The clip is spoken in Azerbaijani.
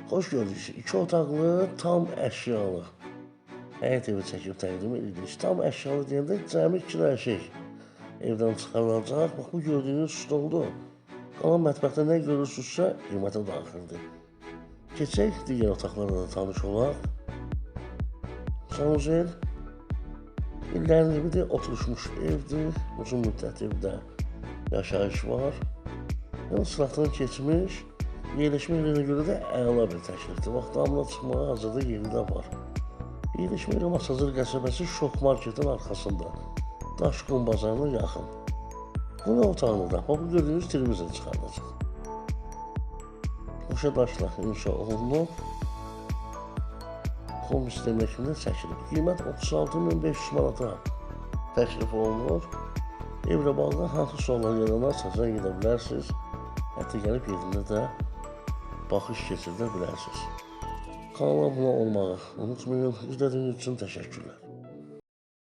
Xoş gördük. 2 otaqlı, tam əşyalı həyət evi çəkib təqdim edirik. Tam əşyalı deyəndə cəmi 2 dənə şey evdən çıxarılacaq. Bax, bu gördüyünüz stoldur. Qalan mətbəxdə nə görürsünüzsə, qiymətə daxildir. Keçək, digər otaqlarla da tanış olaq. Sanuzel illərin evidir, oturuşmuş evdir. Uzun müddət evdə yaşayış var. Yəni, sıratını keçmiş. Yerləşmə yerinə görə də əla bir təklifdir. Vaxt damına çıxmağa hazırda yeri də var. Yerləşmə yeri Masazır qəsəbəsi Şok Marketin arxasında. Daşqun bazarına yaxın. Qonaq otağını da, bu gördüyünüz televizor çıxarılacaq. Qoşa daşla inşa olunub. Home sistemi kimi çəkilib. Qiymət 36.500 manata təklif olunur. Evlə bağlı hansı suallar yaranarsa zəng edə bilərsiniz. Hətta gəlib yerində də baxış keçirdə bilərsiniz. Kanala abunə olmağı unutmayın. İzlədiyiniz üçün təşəkkürlər.